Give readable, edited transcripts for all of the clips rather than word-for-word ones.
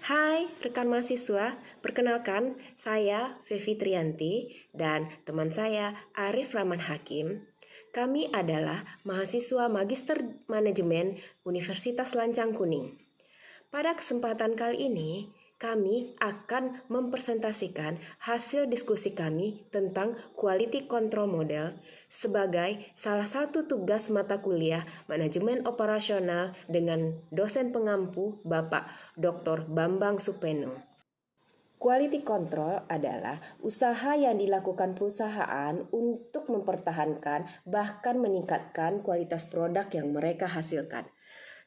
Hai rekan mahasiswa, perkenalkan saya Fevi Trianti dan teman saya Arif Rahman Hakim. Kami adalah mahasiswa Magister Manajemen Universitas Lancang Kuning. Pada kesempatan kali ini, kami akan mempresentasikan hasil diskusi kami tentang Quality Control Model sebagai salah satu tugas mata kuliah Manajemen Operasional dengan dosen pengampu Bapak Dr. Bambang Supeno. Quality control adalah usaha yang dilakukan perusahaan untuk mempertahankan bahkan meningkatkan kualitas produk yang mereka hasilkan.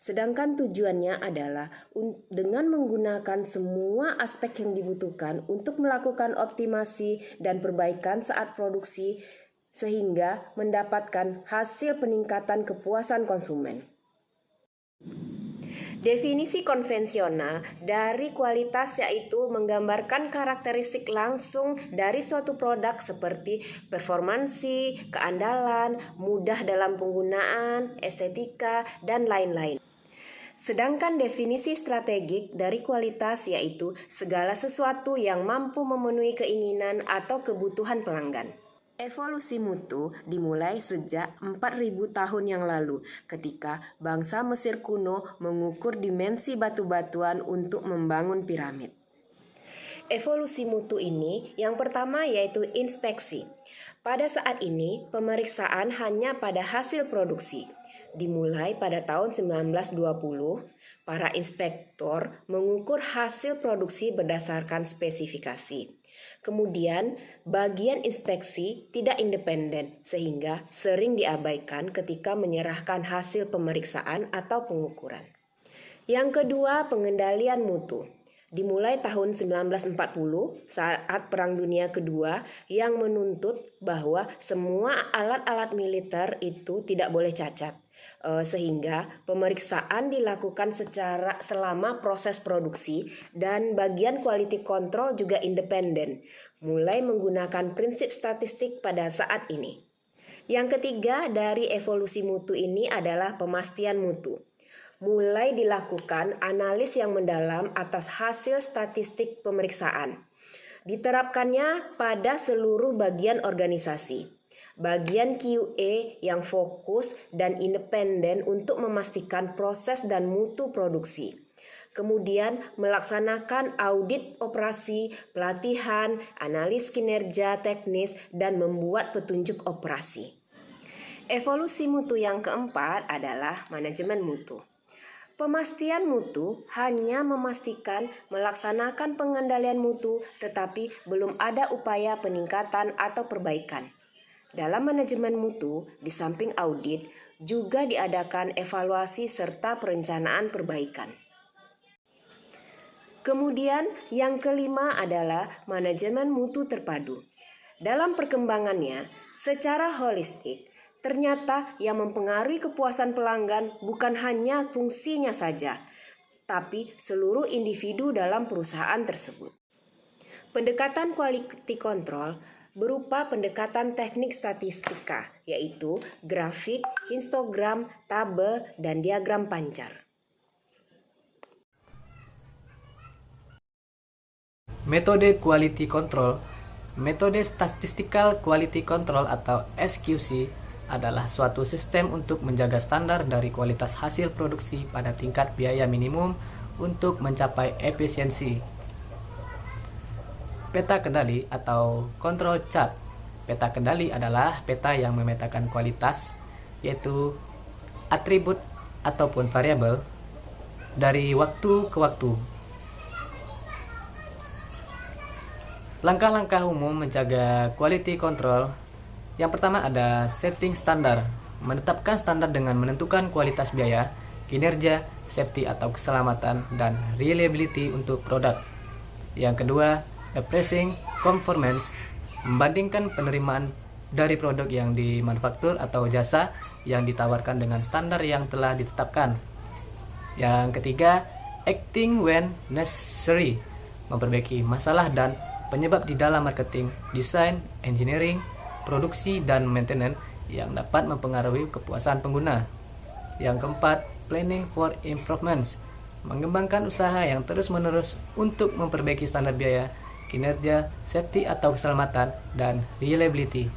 Sedangkan tujuannya adalah dengan menggunakan semua aspek yang dibutuhkan untuk melakukan optimasi dan perbaikan saat produksi sehingga mendapatkan hasil peningkatan kepuasan konsumen. Definisi konvensional dari kualitas yaitu menggambarkan karakteristik langsung dari suatu produk seperti performansi, keandalan, mudah dalam penggunaan, estetika, dan lain-lain. Sedangkan definisi strategik dari kualitas yaitu segala sesuatu yang mampu memenuhi keinginan atau kebutuhan pelanggan. Evolusi mutu dimulai sejak 4.000 tahun yang lalu ketika bangsa Mesir kuno mengukur dimensi batu-batuan untuk membangun piramid. Evolusi mutu ini yang pertama yaitu inspeksi. Pada saat ini pemeriksaan hanya pada hasil produksi. Dimulai pada tahun 1920, para inspektor mengukur hasil produksi berdasarkan spesifikasi. Kemudian, bagian inspeksi tidak independen sehingga sering diabaikan ketika menyerahkan hasil pemeriksaan atau pengukuran. Yang kedua, pengendalian mutu. Dimulai tahun 1940 saat Perang Dunia Kedua yang menuntut bahwa semua alat-alat militer itu tidak boleh cacat. Sehingga pemeriksaan dilakukan selama proses produksi dan bagian quality control juga independen, mulai menggunakan prinsip statistik pada saat ini. Yang ketiga dari evolusi mutu ini adalah pemastian mutu. Mulai dilakukan analis yang mendalam atas hasil statistik pemeriksaan. Diterapkannya pada seluruh bagian organisasi. Bagian QA yang fokus dan independen untuk memastikan proses dan mutu produksi. Kemudian melaksanakan audit operasi, pelatihan, analis kinerja teknis, dan membuat petunjuk operasi. Evolusi mutu yang keempat adalah manajemen mutu. Pemastian mutu hanya memastikan melaksanakan pengendalian mutu, tetapi belum ada upaya peningkatan atau perbaikan. Dalam manajemen mutu, di samping audit, juga diadakan evaluasi serta perencanaan perbaikan. Kemudian, yang kelima adalah manajemen mutu terpadu. Dalam perkembangannya, secara holistik, ternyata yang mempengaruhi kepuasan pelanggan bukan hanya fungsinya saja, tapi seluruh individu dalam perusahaan tersebut. Pendekatan quality control berupa pendekatan teknik statistika, yaitu grafik, histogram, tabel, dan diagram pancar. Metode quality control. Metode statistical quality control atau SQC adalah suatu sistem untuk menjaga standar dari kualitas hasil produksi pada tingkat biaya minimum untuk mencapai efisiensi. Peta kendali atau control chart. Peta kendali adalah peta yang memetakan kualitas, yaitu atribut ataupun variabel dari waktu ke waktu. Langkah-langkah umum menjaga quality control. Yang pertama ada setting standar. Menetapkan standar dengan menentukan kualitas biaya, kinerja, safety atau keselamatan, dan reliability untuk produk. Yang kedua, appraising conformance, membandingkan penerimaan dari produk yang dimanufaktur atau jasa yang ditawarkan dengan standar yang telah ditetapkan. Yang ketiga, acting when necessary, memperbaiki masalah dan penyebab di dalam marketing, desain, engineering, produksi, dan maintenance yang dapat mempengaruhi kepuasan pengguna. Yang keempat, planning for improvements, mengembangkan usaha yang terus-menerus untuk memperbaiki standar biaya, kinerja, safety atau keselamatan, dan reliability.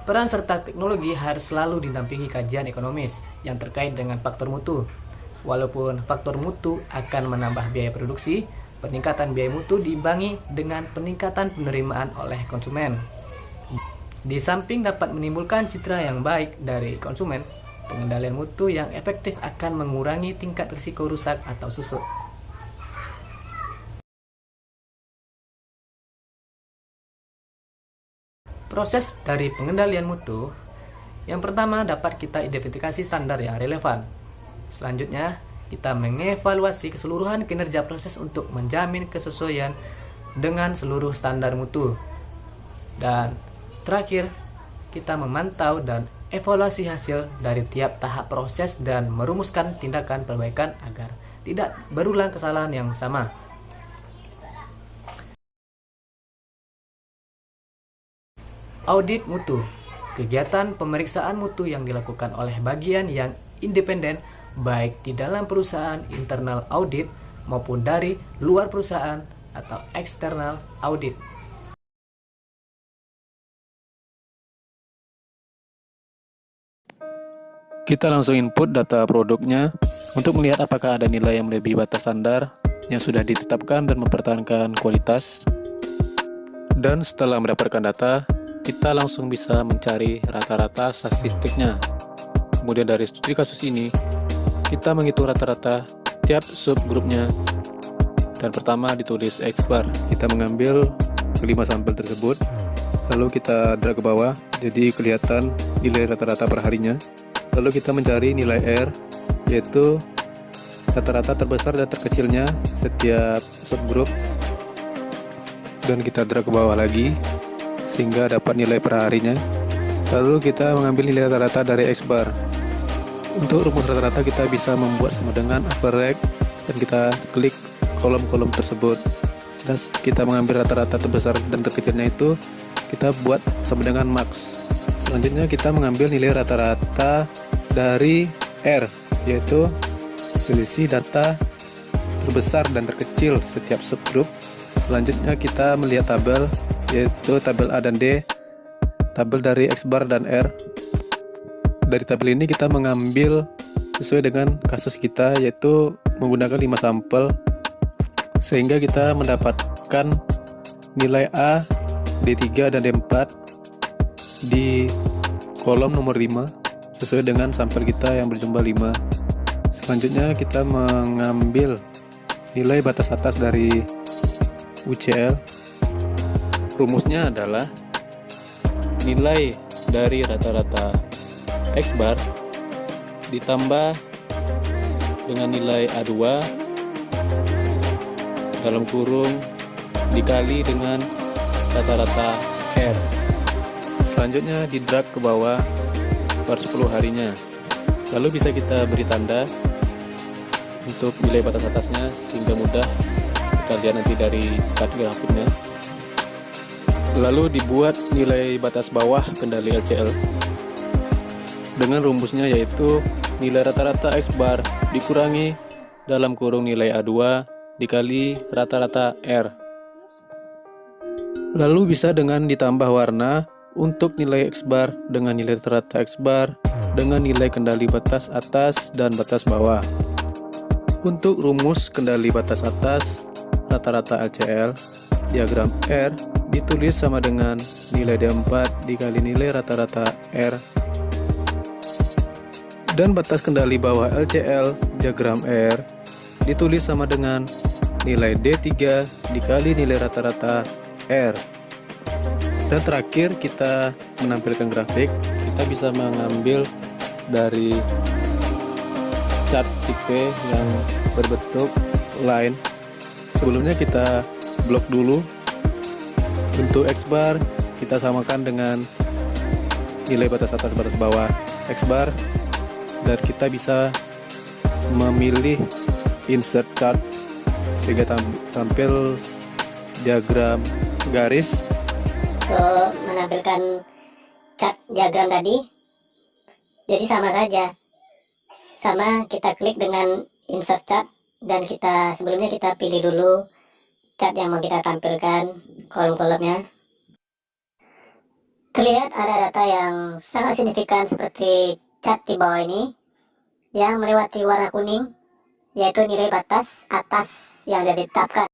Peran serta teknologi harus selalu didampingi kajian ekonomis yang terkait dengan faktor mutu. Walaupun faktor mutu akan menambah biaya produksi, peningkatan biaya mutu diimbangi dengan peningkatan penerimaan oleh konsumen. Di samping dapat menimbulkan citra yang baik dari konsumen, pengendalian mutu yang efektif akan mengurangi tingkat risiko rusak atau susut. Proses dari pengendalian mutu, yang pertama dapat kita identifikasi standar yang relevan. Selanjutnya, kita mengevaluasi keseluruhan kinerja proses untuk menjamin kesesuaian dengan seluruh standar mutu. Dan terakhir, kita memantau dan evaluasi hasil dari tiap tahap proses dan merumuskan tindakan perbaikan agar tidak berulang kesalahan yang sama. Audit mutu, kegiatan pemeriksaan mutu yang dilakukan oleh bagian yang independen baik di dalam perusahaan internal audit maupun dari luar perusahaan atau external audit. Kita langsung input data produknya untuk melihat apakah ada nilai yang melebihi batas standar yang sudah ditetapkan dan mempertahankan kualitas. Dan setelah mendapatkan data, kita langsung bisa mencari rata-rata statistiknya. Kemudian dari studi kasus ini, kita menghitung rata-rata tiap subgrupnya. Dan pertama ditulis X bar. Kita mengambil 5 sampel tersebut, lalu kita drag ke bawah, jadi kelihatan nilai rata-rata per harinya. Lalu kita mencari nilai R, yaitu rata-rata terbesar dan terkecilnya setiap subgroup. Dan kita drag ke bawah lagi, sehingga dapat nilai per harinya. Lalu kita mengambil nilai rata-rata dari X bar. Untuk rumus rata-rata kita bisa membuat sama dengan average, dan kita klik kolom-kolom tersebut. Dan kita mengambil rata-rata terbesar dan terkecilnya itu kita buat sama dengan max. Selanjutnya kita mengambil nilai rata-rata dari R, yaitu selisih data terbesar dan terkecil setiap subgroup. Selanjutnya kita melihat tabel, yaitu tabel A dan D, tabel dari X bar dan R. Dari tabel ini kita mengambil sesuai dengan kasus kita, yaitu menggunakan 5 sampel, sehingga kita mendapatkan nilai A, D3 dan D4 di kolom nomor 5 sesuai dengan sampel kita yang berjumlah 5. Selanjutnya kita mengambil nilai batas atas dari UCL. Rumusnya adalah nilai dari rata-rata X bar ditambah dengan nilai A2 dalam kurung dikali dengan rata-rata R. Selanjutnya di drag ke bawah per 10 harinya. Lalu bisa kita beri tanda untuk nilai batas atasnya sehingga mudah kita lihat nanti dari chart grafiknya. Lalu dibuat nilai batas bawah kendali LCL dengan rumusnya, yaitu nilai rata-rata X bar dikurangi dalam kurung nilai A2 dikali rata-rata R. Lalu bisa dengan ditambah warna untuk nilai X bar dengan nilai rata-rata X bar dengan nilai kendali batas atas dan batas bawah. Untuk rumus kendali batas atas rata-rata LCL, diagram R ditulis sama dengan nilai D4 dikali nilai rata-rata R. Dan batas kendali bawah LCL, diagram R ditulis sama dengan nilai D3 dikali nilai rata-rata R. Dan terakhir kita menampilkan grafik. Kita bisa mengambil dari chart tipe yang berbentuk line. Sebelumnya kita blok dulu. Untuk X bar kita samakan dengan nilai batas atas batas bawah X bar, dan kita bisa memilih insert chart sehingga tampil diagram garis menampilkan chart diagram tadi, jadi sama saja Sama, kita klik dengan insert chart dan sebelumnya kita pilih dulu chart yang mau kita tampilkan, kolom-kolomnya. Terlihat ada data yang sangat signifikan seperti chart di bawah ini yang melewati warna kuning, yaitu nilai batas atas yang sudah ditetapkan.